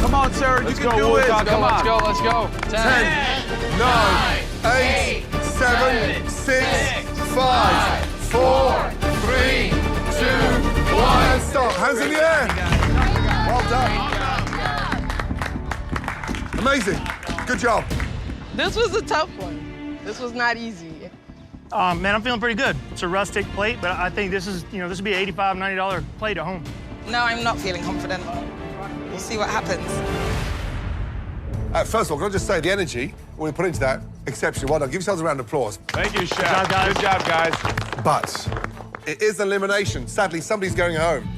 Come on, Sarah, you can do it. Let's go. 10, 9, 8, 7, 6, 5, 4, 3, 2, 1. And stop. Hands in the air. Well done. Amazing. Good job. This was a tough one. This was not easy. Man, I'm feeling pretty good. It's a rustic plate, but I think this is, this would be an $85, $90 plate at home. No, I'm not feeling confident. We'll see what happens. First of all, can I just say the energy we put into that, exceptional. Well done. Give yourselves a round of applause. Thank you, Chef. Good job, guys. Good job, guys. But it is elimination. Sadly, somebody's going home.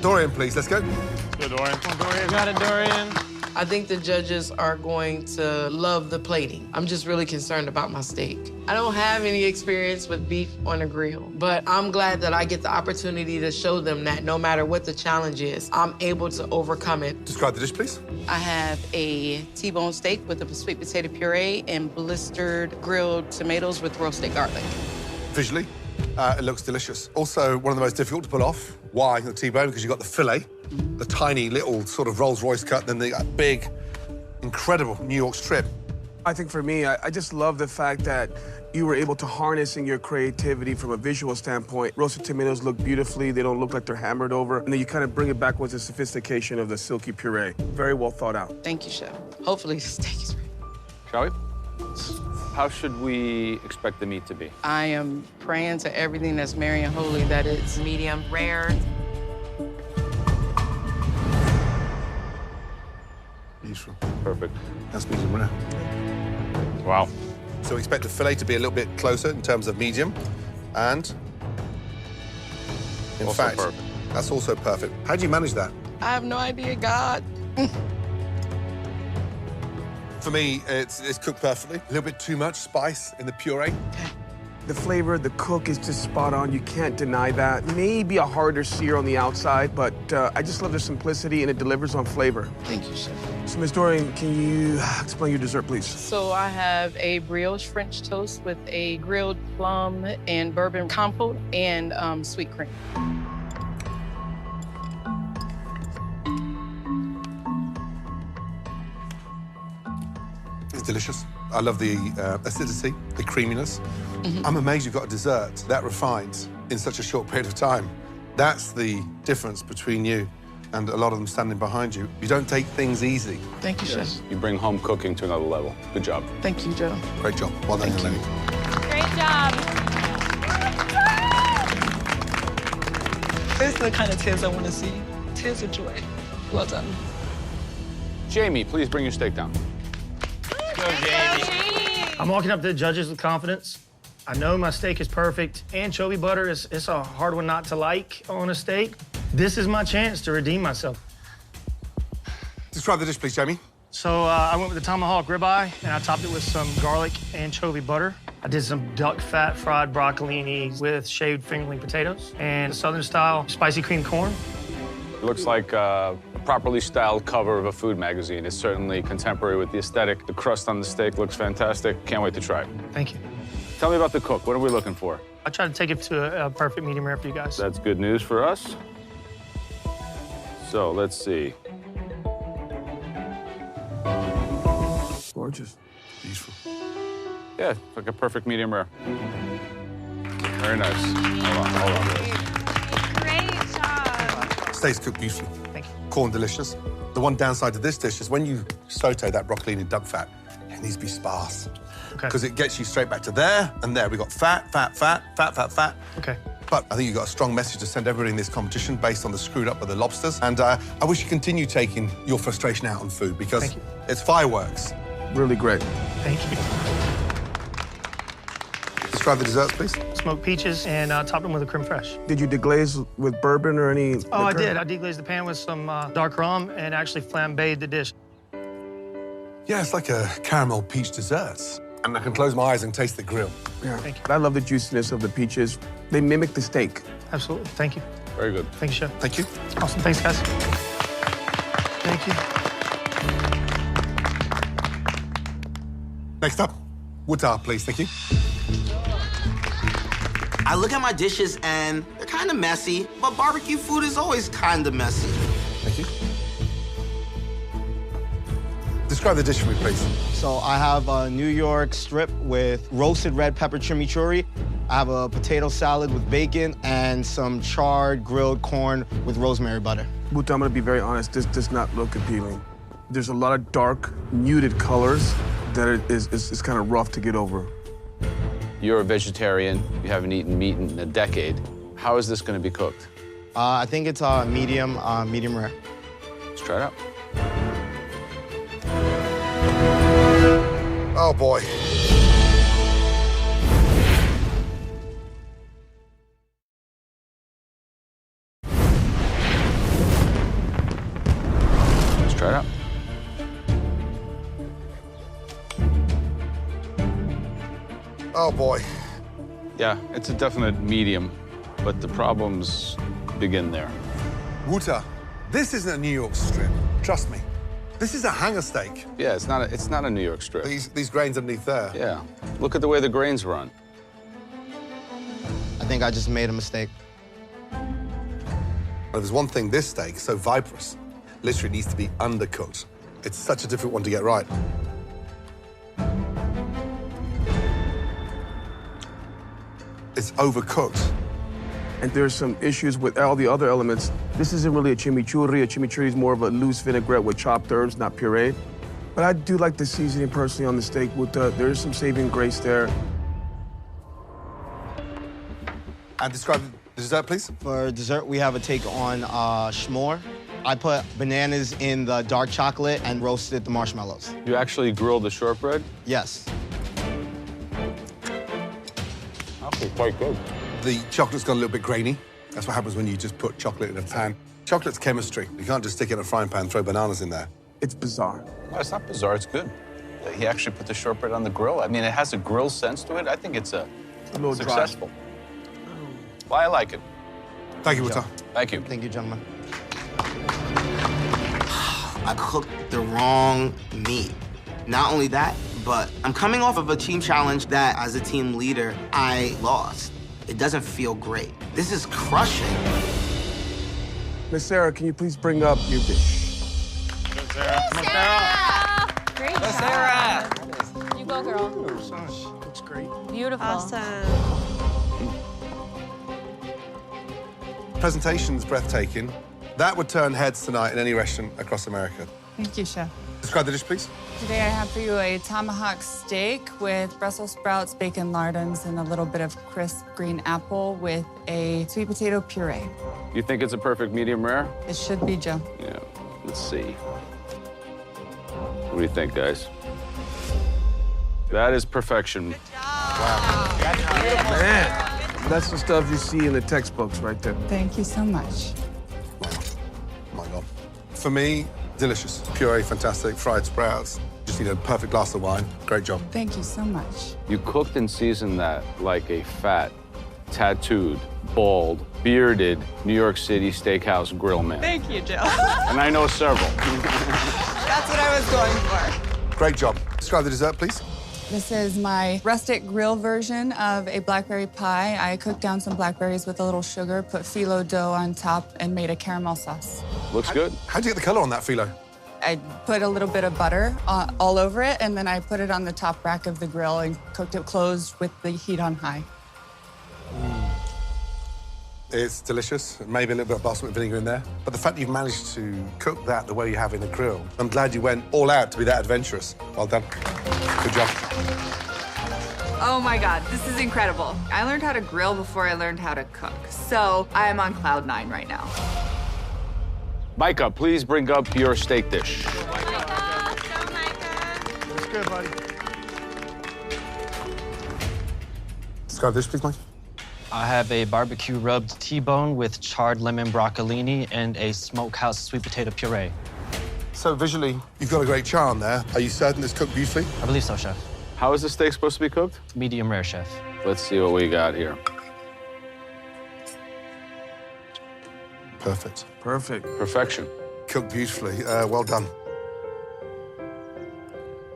Dorian, please, let's go. Good, Dorian. Come on, Dorian. You got it, Dorian. I think the judges are going to love the plating. I'm just really concerned about my steak. I don't have any experience with beef on a grill, but I'm glad that I get the opportunity to show them that no matter what the challenge is, I'm able to overcome it. Describe the dish, please. I have a T-bone steak with a sweet potato puree and blistered grilled tomatoes with roasted garlic. Visually, it looks delicious. Also, one of the most difficult to pull off. Why the T-bone? Because you've got the fillet, the tiny little sort of Rolls-Royce cut, then the big, incredible New York strip. I think for me, I just love the fact that you were able to harness in your creativity from a visual standpoint. Roasted tomatoes look beautifully. They don't look like they're hammered over. And then you kind of bring it back with the sophistication of the silky puree. Very well thought out. Thank you, Chef. Hopefully the steak is ready. Shall we? How should we expect the meat to be? I am praying to everything that's Mary and Holy that it's medium rare. Beautiful. Perfect. That's medium rare. Wow. So we expect the fillet to be a little bit closer in terms of medium, and in Also fact, perfect. that's also perfect. How do you manage that? I have no idea, God. For me, it's cooked perfectly. A little bit too much spice in the puree. The flavor, the cook is just spot on. You can't deny that. Maybe a harder sear on the outside, but I just love the simplicity and it delivers on flavor. Thank you, Chef. So, Ms. Dorian, can you explain your dessert, please? So I have a brioche French toast with a grilled plum and bourbon compote and sweet cream. It's delicious. I love the acidity, the creaminess. I'm amazed you've got a dessert that refined in such a short period of time. That's the difference between you and a lot of them standing behind you. You don't take things easy. Thank you, Chef. You bring home cooking to another level. Good job. Thank you, Joe. Great job. Well done, Helene. Great job. It's the kind of tears I want to see. Tears of joy. Well done. Jamie, please bring your steak down. I'm walking up to the judges with confidence. I know my steak is perfect. Anchovy butter it's a hard one not to like on a steak. This is my chance to redeem myself. Describe the dish, please, Jamie. So I went with the tomahawk ribeye, and I topped it with some garlic anchovy butter. I did some duck fat fried broccolini with shaved fingerling potatoes and Southern-style spicy cream corn. It looks like a properly styled cover of a food magazine. It's certainly contemporary with the aesthetic. The crust on the steak looks fantastic. Can't wait to try it. Thank you. Tell me about the cook. What are we looking for? I tried to take it to a perfect medium rare for you guys. That's good news for us. So let's see. Gorgeous. Beautiful. Yeah, it's like a perfect medium rare. Very nice. Hold on. Great job. Steak's cooked beautifully. Thank you. Corn delicious. The one downside to this dish is when you saute that broccolini in duck fat, it needs to be sparse. Okay. Because it gets you straight back to there and there. We've got fat, fat, fat, fat, fat, fat. Okay. But I think you've got a strong message to send everybody in this competition based on the screwed up of the lobsters. And I wish you continue taking your frustration out on food because Thank you. it's fireworks. Really great. Thank you. Describe the desserts, please. Smoked peaches and topped them with a creme fraiche. Did you deglaze with bourbon or any Oh, I liquor? did. I deglazed the pan with some dark rum and actually flambéed the dish. Yeah, it's like a caramel peach dessert. And I can close my eyes and taste the grill. Yeah. Thank you. I love the juiciness of the peaches. They mimic the steak. Absolutely. Thank you. Very good. Thank you, Chef. Thank you. Awesome. Thanks, guys. Thank you. Next up, Wuta, please. Thank you. I look at my dishes and they're kind of messy, but barbecue food is always kind of messy. Thank you. Describe the dish for me, please. So I have a New York strip with roasted red pepper chimichurri. I have a potato salad with bacon and some charred grilled corn with rosemary butter. Buta, I'm gonna be very honest, this does not look appealing. There's a lot of dark, muted colors that is kind of rough to get over. You're a vegetarian. You haven't eaten meat in a decade. How is this going to be cooked? I think it's medium rare. Let's try it out. Oh, boy. Let's try it out. Oh, boy. Yeah, it's a definite medium, but the problems begin there. Wuta, this isn't a New York strip. Trust me. This is a hanger steak. Yeah, it's not a New York strip. These grains underneath there. Yeah. Look at the way the grains run. I think I just made a mistake. Well, there's one thing, this steak, so vibrous, literally needs to be undercooked. It's such a difficult one to get right. It's overcooked. And there's some issues with all the other elements. This isn't really a chimichurri. A chimichurri is more of a loose vinaigrette with chopped herbs, not pureed. But I do like the seasoning personally on the steak. There's some saving grace there. And describe the dessert, please. For dessert, we have a take on s'more. I put bananas in the dark chocolate and roasted the marshmallows. You actually grilled the shortbread? Yes. Actually quite good. The chocolate's gone a little bit grainy. That's what happens when you just put chocolate in a pan. Chocolate's chemistry. You can't just stick it in a frying pan and throw bananas in there. It's bizarre. No, it's not bizarre, it's good. He actually put the shortbread on the grill. I mean, it has a grill sense to it. I think it's A little successful. Well, I like it. Thank you, Wuta. Thank you. Thank you, gentlemen. I cooked the wrong meat. Not only that, but I'm coming off of a team challenge that, as a team leader, I lost. It doesn't feel great. This is crushing. Miss Sarah, can you please bring up your dish? Sarah! Great job. Sarah! You go, girl. Looks great. Beautiful. Awesome. Presentation's breathtaking. That would turn heads tonight in any restaurant across America. Thank you, Chef. Describe the dish, please. Today I have for you a tomahawk steak with Brussels sprouts, bacon lardons, and a little bit of crisp green apple with a sweet potato puree. You think it's a perfect medium rare? It should be, Joe. Yeah, let's see. What do you think, guys? That is perfection. Man, that's the stuff you see in the textbooks right there. Thank you so much. Wow. Oh my God. For me, delicious. Puree, fantastic. Fried sprouts. Just need a perfect glass of wine. Great job. Thank you so much. You cooked and seasoned that like a fat, tattooed, bald, bearded New York City steakhouse grill man. Thank you, Joe. And I know several. That's what I was going for. Great job. Describe the dessert, please. This is my rustic grill version of a blackberry pie. I cooked down some blackberries with a little sugar, put phyllo dough on top, and made a caramel sauce. Looks good. How'd you get the color on that phyllo? I put a little bit of butter all over it, and then I put it on the top rack of the grill and cooked it closed with the heat on high. It's delicious. Maybe a little bit of balsamic vinegar in there. But the fact you've managed to cook that the way you have in a grill, I'm glad you went all out to be that adventurous. Well done. Good job. Oh my God, this is incredible. I learned how to grill before I learned how to cook. So I am on cloud 9 right now. Micah, please bring up your steak dish. Looks good, buddy. Describe this, please, Mike. I have a barbecue rubbed T-bone with charred lemon broccolini and a smokehouse sweet potato puree. So visually, you've got a great charm there. Are you certain it's cooked beautifully? I believe so, Chef. How is the steak supposed to be cooked? Medium rare, Chef. Let's see what we got here. Perfect. Perfect. Perfection. Cooked beautifully. Well done.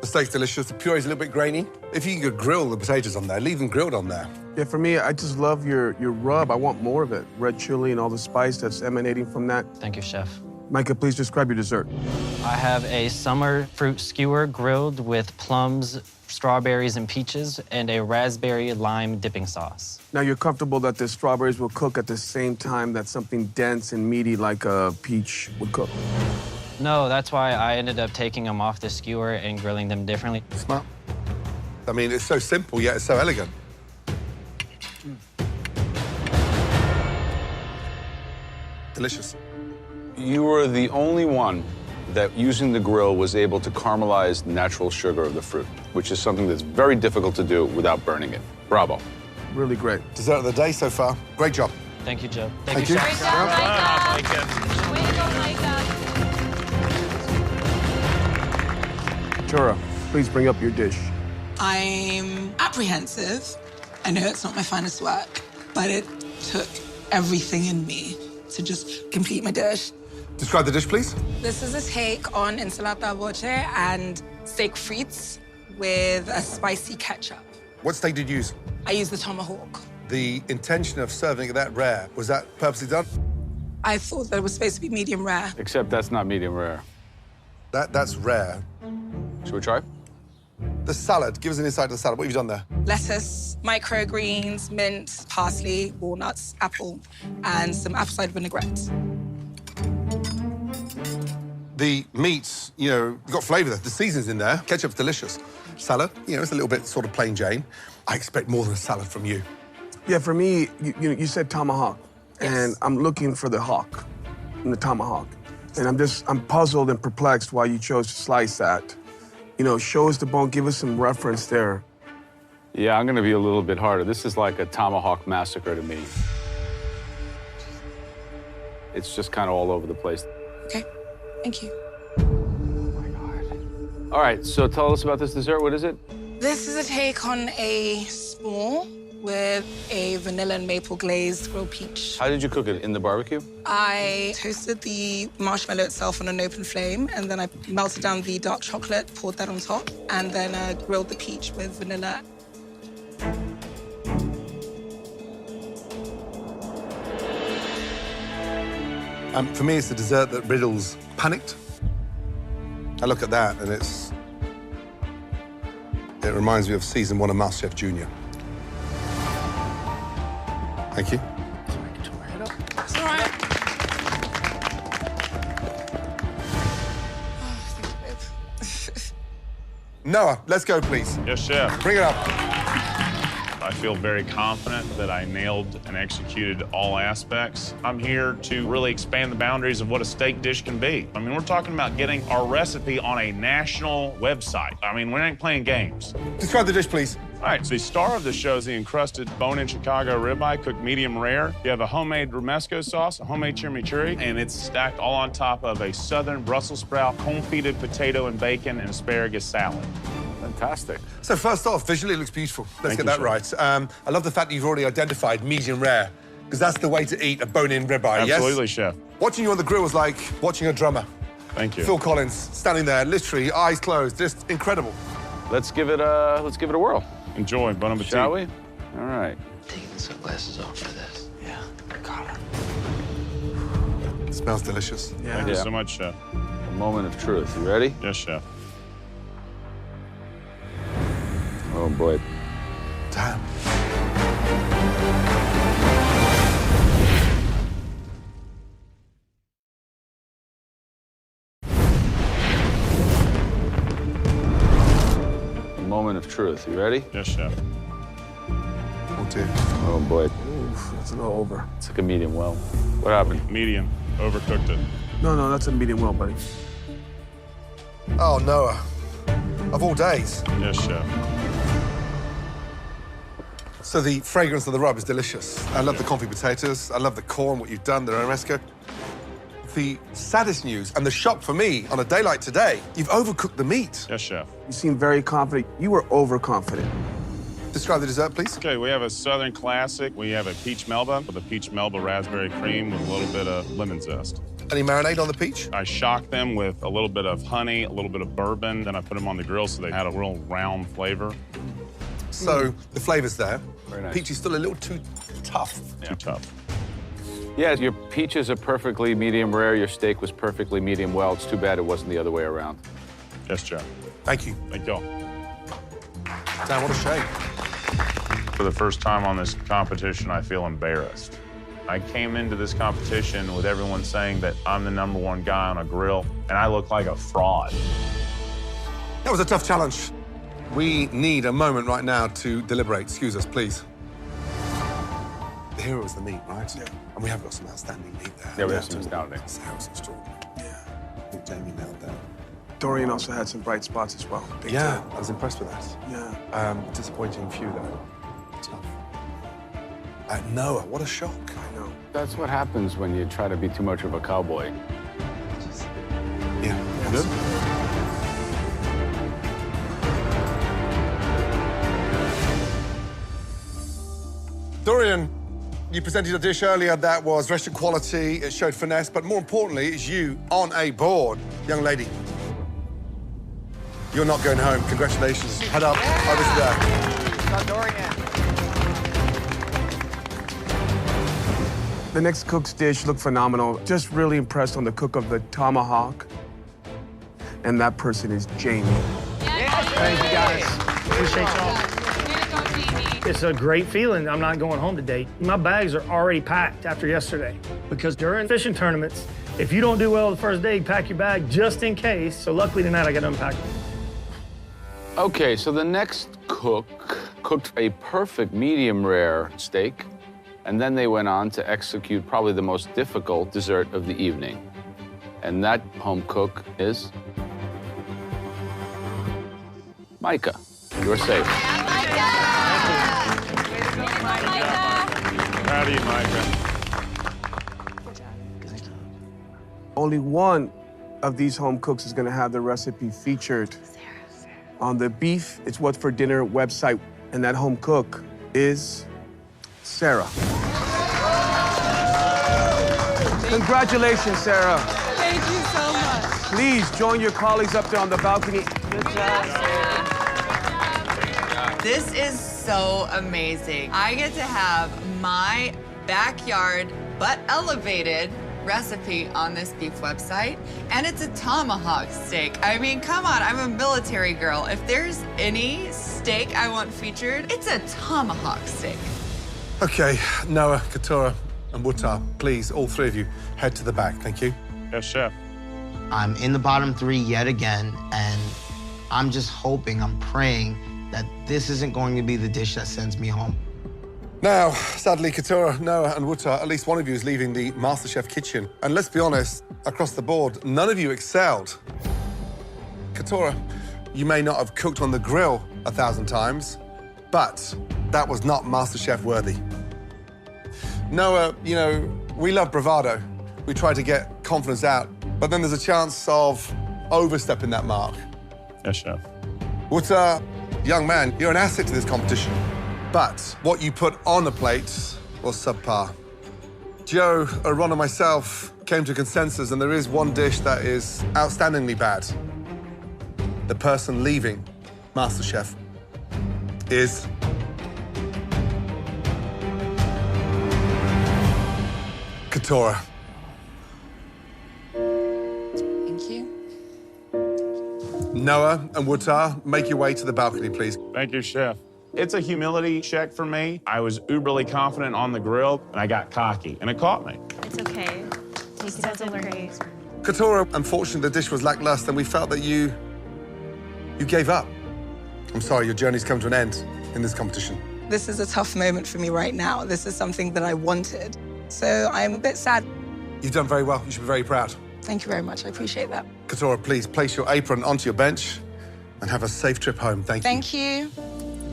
The steak's delicious. The puree's a little bit grainy. If you could grill the potatoes on there, leave them grilled on there. Yeah, for me, I just love your rub. I want more of it. Red chili and all the spice that's emanating from that. Thank you, Chef. Micah, please describe your dessert. I have a summer fruit skewer grilled with plums, strawberries, and peaches, and a raspberry lime dipping sauce. Now, you're comfortable that the strawberries will cook at the same time that something dense and meaty like a peach would cook? No, that's why I ended up taking them off the skewer and grilling them differently. Smart. I mean, it's so simple, yet it's so elegant. Delicious. You were the only one that, using the grill, was able to caramelize the natural sugar of the fruit, which is something that's very difficult to do without burning it. Bravo. Really great. Dessert of the day so far. Great job. Thank you, Joe. Thank you. Great job, Micah. Way to go, Micah. Tura, please bring up your dish. I'm apprehensive. I know it's not my finest work, but it took everything in me to just complete my dish. Describe the dish, please. This is a take on insalata voce and steak frites with a spicy ketchup. What steak did you use? I use the tomahawk. The intention of serving it that rare, was that purposely done? I thought that it was supposed to be medium rare. Except that's not medium rare. That's rare. Should we try? The salad, give us an insight to the salad. What have you done there? Lettuce, microgreens, mint, parsley, walnuts, apple, and some apple cider vinaigrette. The meat, you've got flavour there. The seasoning's in there. Ketchup's delicious. Salad, it's a little bit sort of plain Jane. I expect more than a salad from you. Yeah, for me, you said tomahawk, Yes. and I'm looking for the hawk in the tomahawk. And I'm puzzled and perplexed why you chose to slice that. Show us the bone, give us some reference there. Yeah, I'm gonna be a little bit harder. This is like a tomahawk massacre to me. It's just kind of all over the place. Okay, thank you. All right, so tell us about this dessert. What is it? This is a take on a s'more with a vanilla and maple glazed grilled peach. How did you cook it? In the barbecue? I toasted the marshmallow itself on an open flame, and then I melted down the dark chocolate, poured that on top, and then grilled the peach with vanilla. For me, it's a dessert that riddles panicked. I look at that, and it reminds me of season 1 of Masterchef Junior. Thank you. It's all right. Noah, let's go, please. Yes, chef. Bring it up. I feel very confident that I nailed and executed all aspects. I'm here to really expand the boundaries of what a steak dish can be. I mean, we're talking about getting our recipe on a national website. I mean, we ain't playing games. Describe the dish, please. All right, so the star of the show is the encrusted bone-in Chicago ribeye cooked medium rare. You have a homemade romesco sauce, a homemade chimichurri, and it's stacked all on top of a southern Brussels sprout, confit potato and bacon, and asparagus salad. Fantastic. So first off, visually it looks beautiful. Let's Thank get you, that sir. right. I love the fact that you've already identified medium rare, because that's the way to eat a bone-in ribeye, Absolutely, yes? chef. Watching you on the grill was like watching a drummer. Thank you. Phil Collins, standing there, literally, eyes closed, just incredible. Let's give it a whirl. Enjoy. Bon appetit. Shall we? All right. Taking the sunglasses off for this. Yeah, got her. It smells delicious. Thank you so much, chef. A moment of truth. You ready? Yes, chef. Oh, boy. Damn. A moment of truth. You ready? Yes, chef. Oh, dear. Oh, boy. Oof, that's a little over. It's like a medium well. What happened? Medium. Overcooked it. No, that's a medium well, buddy. Oh, Noah. Of all days. Yes, chef. So the fragrance of the rub is delicious. I love the confit potatoes. I love the corn, what you've done, the romesco. The saddest news, and the shock for me on a day like today, you've overcooked the meat. Yes, chef. You seem very confident. You were overconfident. Describe the dessert, please. Okay, we have a Southern classic. We have a peach melba with a peach melba raspberry cream with a little bit of lemon zest. Any marinade on the peach? I shocked them with a little bit of honey, a little bit of bourbon, then I put them on the grill so they had a real round flavor. So the flavor's there. Very nice. Peach is still a little too tough. Too tough. Yeah, your peaches are perfectly medium rare. Your steak was perfectly medium well. It's too bad it wasn't the other way around. Yes, Joe. Thank you. Thank y'all. Dan, what a shame. For the first time on this competition, I feel embarrassed. I came into this competition with everyone saying that I'm the #1 guy on a grill, and I look like a fraud. That was a tough challenge. We need a moment right now to deliberate. Excuse us, please. Here was the meat, right? Yeah. And we have got some outstanding meat there. Yeah, we have some outstanding. That was extraordinary. Yeah. I think Jamie nailed that. Dorian also had some bright spots as well. Big Yeah, time. I was impressed with that. Yeah. Disappointing few, though. Tough. Noah, what a shock. I know. That's what happens when you try to be too much of a cowboy. Yeah. Good? Dorian, you presented a dish earlier that was restaurant quality, it showed finesse, but more importantly, it's you on a board. Young lady, you're not going home. Congratulations. Head up over to there. Dorian. The next cook's dish looked phenomenal. Just really impressed on the cook of the tomahawk. And that person is Jamie. Thank you, guys. Appreciate y'all. It's a great feeling. I'm not going home today. My bags are already packed after yesterday because during fishing tournaments, if you don't do well the first day, pack your bag just in case. So luckily tonight I got to unpack it. Okay, so the next cook cooked a perfect medium rare steak, and then they went on to execute probably the most difficult dessert of the evening. And that home cook is Micah. You're safe. Proud of you, Micah. Only one of these home cooks is gonna have the recipe featured on the Beef It's What for Dinner website. And that home cook is Sarah. Congratulations, Sarah. Thank you so much. Please join your colleagues up there on the balcony. Good job, Sarah. This is so amazing. I get to have my backyard but elevated recipe on this beef website, and it's a tomahawk steak. I mean, come on, I'm a military girl. If there's any steak I want featured, it's a tomahawk steak. Okay, Noah, Katura, and Wutar, please, all three of you, head to the back. Thank you. Yes, chef. I'm in the bottom 3 yet again, and I'm just hoping, I'm praying that this isn't going to be the dish that sends me home. Now, sadly, Katura, Noah, and Wutar, at least one of you is leaving the MasterChef kitchen. And let's be honest, across the board, none of you excelled. Katura, you may not have cooked on the grill 1,000 times, but that was not MasterChef worthy. Noah, you know, we love bravado. We try to get confidence out, but then there's a chance of overstepping that mark. Yes, chef. Wutar, young man, you're an asset to this competition. But what you put on the plate was subpar. Joe, Ron, and myself came to a consensus, and there is one dish that is outstandingly bad. The person leaving MasterChef is Katura. Thank you. Noah and Wutar, make your way to the balcony, please. Thank you, chef. It's a humility check for me. I was uberly confident on the grill, and I got cocky, and it caught me. It's okay. Take it as a learning. Katura, unfortunately, the dish was lackluster, and we felt that you gave up. I'm sorry, your journey's come to an end in this competition. This is a tough moment for me right now. This is something that I wanted. So I'm a bit sad. You've done very well. You should be very proud. Thank you very much. I appreciate that. Katura, please place your apron onto your bench and have a safe trip home. Thank you. Thank you.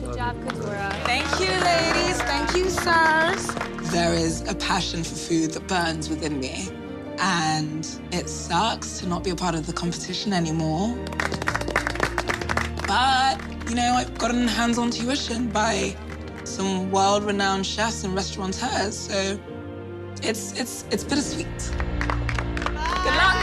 Good job, Katura. Thank you, ladies. Thank you, sirs. There is a passion for food that burns within me. And it sucks to not be a part of the competition anymore. But, you know, I've gotten hands-on tuition by some world-renowned chefs and restaurateurs, so it's bittersweet. Good luck.